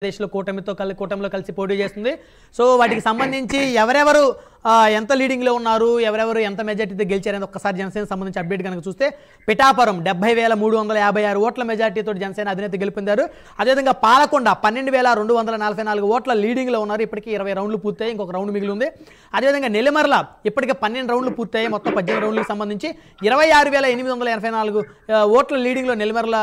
దేశంలో కూటమిలో కలిసి పోటీ చేస్తుంది. సో వాటికి సంబంధించి ఎవరెవరు ఎంత లీడింగ్లో ఉన్నారు, ఎవరెవరు ఎంత మెజార్టీతో గెలిచారని ఒక్కసారి జనసేన సంబంధించి అప్డేట్ కనుక చూస్తే పిఠాపురం 70,356 ఓట్ల మెజార్టీతో జనసేన అధినేత గెలుపొందారు. అదేవిధంగా పాలకొండ 12,244 ఓట్ల లీడింగ్లో ఉన్నారు. ఇప్పటికీ 20 రౌండ్లు పూర్తయి, ఇంకొక రౌండ్ మిగిలి ఉంది. అదేవిధంగా నెల్లిమర్ల ఇప్పటికే 12 రౌండ్లు పూర్తయి, మొత్తం 18 రౌండ్లకు సంబంధించి 26,884 ఓట్ల లీడింగ్లో నెల్లిమర్ల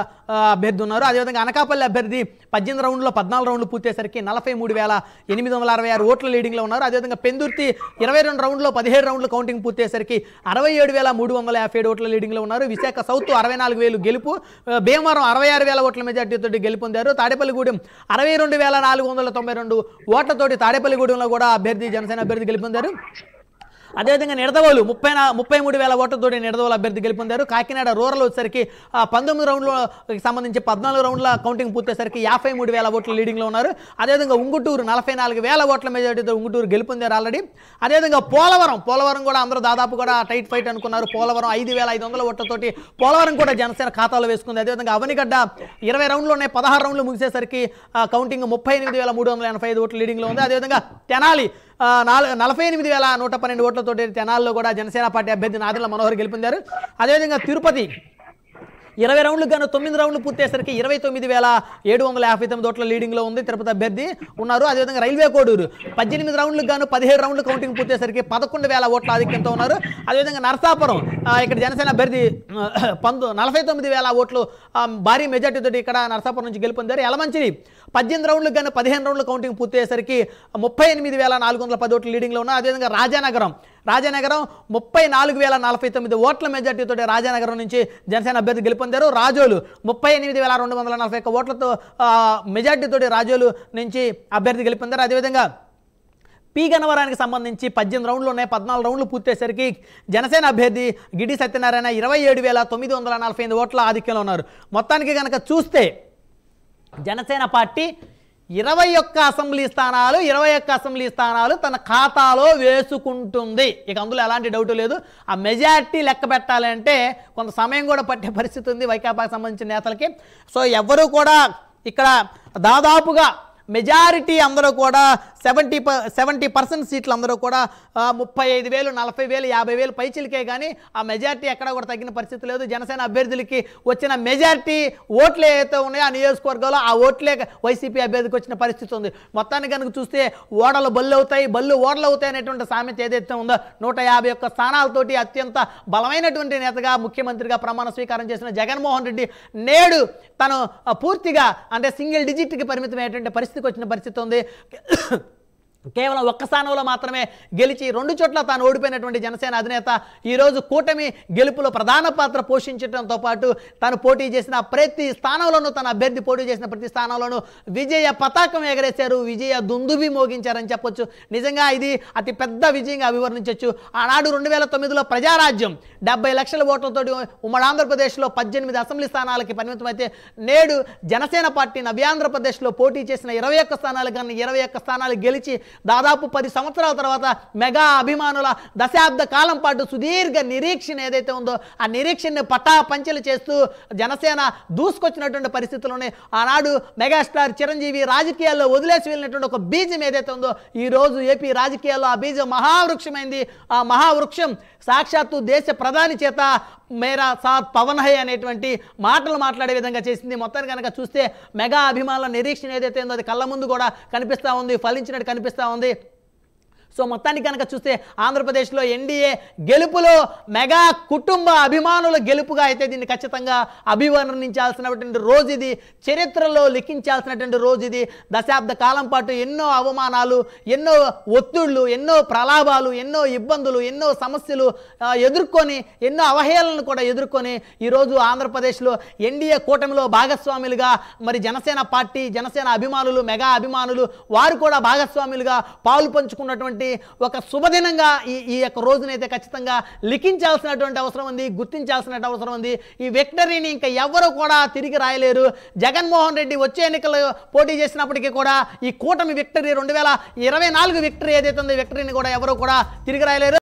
అభ్యర్థి ఉన్నారు. అదేవిధంగా అనకాపల్లి అభ్యర్థి 18 రౌండ్లో 14 రౌండ్లు పూర్తయ్యేసరికి 43,866 ఓట్ల లీడింగ్లో ఉన్నారు. అదేవిధంగా పెందుర్తి 22 రౌండ్లో 17 రౌండ్లు కౌంటింగ్ పూర్తయ్యేసరికి 67,357 ఓట్ల లీడింగ్లో ఉన్నారు. విశాఖ సౌత్ 64,000 గెలుపు, భీమవరం 66,000 ఓట్ల మెజార్టీతో గెలుపొందారు. తాడేపల్లిగూడెం 62,492 ఓట్లతోటి తాడేపల్లిగూడెంలో కూడా జనసేన అభ్యర్థి గెలుపొందారు. అదేవిధంగా నిడదవోలు 33,000 ఓట్లతో నిడదవోలు అభ్యర్థి గెలుపొందారు. కాకినాడ రూరల్ వచ్చేసరికి 19 రౌండ్లకు సంబంధించి 14 రౌండ్ల కౌంటింగ్ పూర్తయ్యేసరికి 53,000 ఓట్ల లీడింగ్లో ఉన్నారు. అదేవిధంగా ఉంగుటూరు 44,000 ఓట్ల మెజార్టీతో ఉంగుటూరు గెలుపొందారు ఆల్రెడీ. అదేవిధంగా పోలవరం కూడా అందరూ దాదాపు కూడా టైట్ ఫైట్ అనుకున్నారు. పోలవరం 5,500 ఓట్లతోటి పోలవరం కూడా జనసేన ఖాతాలో వేసుకుంది. అదేవిధంగా అవనిగడ్డ 20 రౌండ్లోనే 16 రౌండ్లు ముగిసేసరికి కౌంటింగ్ 38,385 ఓట్ల లీడింగ్లో ఉంది. అదేవిధంగా తెనాలి 48,112 ఓట్లతోటి తెనాల్లో కూడా జనసేన పార్టీ అభ్యర్థి నాదెండ్ల మనోహర్ గెలుపొందారు. అదేవిధంగా తిరుపతి 20 రౌండ్లకు గాను 9 రౌండ్లు పూర్తయ్యేసరికి 29,759 ఓట్ల లీడింగ్లో ఉంది. తిరుపతి అభ్యర్థి ఉన్నారు. అదేవిధంగా రైల్వే కోడూరు 18 రౌండ్లకు గాను 17 రౌండ్లు కౌంటింగ్ పూర్తయ్యేసరికి 11,000 ఓట్ల ఆధిక్యంతో ఉన్నారు. అదేవిధంగా నరసాపురం ఇక్కడ జనసేన అభ్యర్థి 49,000 ఓట్లు భారీ మెజార్టీతో ఇక్కడ నరసాపురం నుంచి గెలుపొందారు. యలమంచిలి 18 రౌండ్లకు గాను 15 రౌండ్లు కౌంటింగ్ పూర్తయ్యేసరికి 38,410 ఓట్ల లీడింగ్లో ఉన్నారు. అదేవిధంగా రాజానగరం 34,049 ఓట్ల మెజార్టీతో రాజానగరం నుంచి జనసేన అభ్యర్థి గెలుపొందారు. రాజోలు 38,241 ఓట్లతో మెజార్టీతో రాజోలు నుంచి అభ్యర్థి గెలుపొందారు. అదేవిధంగా పి గన్నవరానికి సంబంధించి 18 రౌండ్లు ఉన్నాయి, 14 రౌండ్లు పూర్తయ్యేసరికి జనసేన అభ్యర్థి గిడి సత్యనారాయణ 27,948 ఓట్ల ఆధిక్యంలో ఉన్నారు. మొత్తానికి కనుక చూస్తే జనసేన పార్టీ 21 అసెంబ్లీ స్థానాలు తన ఖాతాలో వేసుకుంటుంది. ఇక అందులో ఎలాంటి డౌట్ లేదు. ఆ మెజార్టీ లెక్క పెట్టాలి అంటే కొంత సమయం కూడా పట్టే పరిస్థితి ఉంది వైకాపాకి సంబంధించిన నేతలకి. సో ఎవరు కూడా ఇక్కడ దాదాపుగా మెజారిటీ అందరూ కూడా 70% సీట్లు అందరూ కూడా 35,000, 40,000, 50,000 పైచిలకే కానీ ఆ మెజార్టీ ఎక్కడ కూడా తగ్గిన పరిస్థితి లేదు. జనసేన అభ్యర్థులకి వచ్చిన మెజార్టీ ఓట్లే ఏదైతే ఉన్నాయో ఆ నియోజకవర్గంలో ఆ ఓట్లే వైసీపీ అభ్యర్థికి వచ్చిన పరిస్థితి ఉంది. మొత్తానికి కనుక చూస్తే ఓడలు బళ్ళు ఓడలు అవుతాయి అనేటువంటి సామెత ఏదైతే ఉందో 151 స్థానాలతోటి అత్యంత బలమైనటువంటి నేతగా ముఖ్యమంత్రిగా ప్రమాణ స్వీకారం చేసిన జగన్మోహన్ రెడ్డి నేడు తను పూర్తిగా అంటే సింగిల్ డిజిట్కి పరిమితమైనటువంటి పరిస్థితికి వచ్చిన పరిస్థితి ఉంది. కేవలం 1 స్థానంలో మాత్రమే గెలిచి 2 చోట్ల తాను ఓడిపోయినటువంటి జనసేన అధినేత ఈరోజు కూటమి గెలుపులో ప్రధాన పాత్ర పోషించడంతో పాటు తాను పోటీ చేసిన ప్రతి స్థానంలోనూ తన అభ్యర్థి పోటీ చేసిన ప్రతి స్థానంలోనూ విజయ పతాకం ఎగరేశారు, విజయ దుందుబి మోగించారని చెప్పొచ్చు. నిజంగా ఇది అతి పెద్ద విజయంగా అభివర్ణించవచ్చు. ఆనాడు 2009లో ప్రజారాజ్యం 70 లక్షల ఓట్లతో ఉమ్మడి ఆంధ్రప్రదేశ్లో 18 అసెంబ్లీ స్థానాలకి పరిమితమైతే నేడు జనసేన పార్టీ నవ్యాంధ్రప్రదేశ్లో పోటీ చేసిన 21 స్థానాలు కానీ 21 స్థానాలు గెలిచి దాదాపు 10 సంవత్సరాల తర్వాత మెగా అభిమానుల దశాబ్ద కాలం పాటు సుదీర్ఘ నిరీక్షణ ఏదైతే ఉందో ఆ నిరీక్షణని పటాపంచలు చేస్తూ జనసేన దూసుకొచ్చినటువంటి పరిస్థితుల్లోనే ఆనాడు మెగాస్టార్ చిరంజీవి రాజకీయాల్లో వదిలేసి వెళ్ళినటువంటి ఒక బీజం ఏదైతే ఉందో ఈరోజు ఏపీ రాజకీయాల్లో ఆ బీజం మహావృక్షమైంది. ఆ మహావృక్షం సాక్షాత్తు దేశ ప్రధాని చేత మేరా సాత్ పవన్ హై అనేటువంటి మాటలు మాట్లాడే విధంగా చేసింది. మొత్తాన్ని కనుక చూస్తే మెగా అభిమానుల నిరీక్షణ ఏదైతే ఉందో అది కళ్ళ ముందు కూడా కనిపిస్తూ ఉంది, ఫలించినట్టు కనిపిస్తూ ఉంది. సో మొత్తానికి కనుక చూస్తే ఆంధ్రప్రదేశ్లో ఎన్డీఏ గెలుపులో మెగా కుటుంబ అభిమానుల గెలుపుగా అయితే దీన్ని ఖచ్చితంగా అభివర్ణించాల్సినటువంటి రోజు ఇది, చరిత్రలో లిఖించాల్సినటువంటి రోజు ఇది. దశాబ్ద కాలం పాటు ఎన్నో అవమానాలు, ఎన్నో ఒత్తిళ్లు, ఎన్నో ప్రలాభాలు, ఎన్నో ఇబ్బందులు, ఎన్నో సమస్యలు ఎదుర్కొని, ఎన్నో అవహేళనలు కూడా ఎదుర్కొని ఈరోజు ఆంధ్రప్రదేశ్లో ఎన్డీఏ కూటమిలో భాగస్వాములుగా మరి జనసేన పార్టీ, జనసేన అభిమానులు, మెగా అభిమానులు వారు కూడా భాగస్వాములుగా పాలు పంచుకున్నటువంటి ఒక శుభదినంగా ఈ యొక్క రోజునైతే ఖచ్చితంగా లిఖించాల్సినటువంటి అవసరం ఉంది, గుర్తించాల్సిన అవసరం ఉంది. ఈ విక్టరీని ఇంకా ఎవరు కూడా తిరిగి రాయలేరు. జగన్మోహన్ రెడ్డి వచ్చే ఎన్నికలు పోటీ చేసినప్పటికీ కూడా ఈ కూటమి విక్టరీ 2024 విక్టరీ ఏదైతే ఉందో విక్టరీని కూడా ఎవరు కూడా తిరిగి రాయలేరు.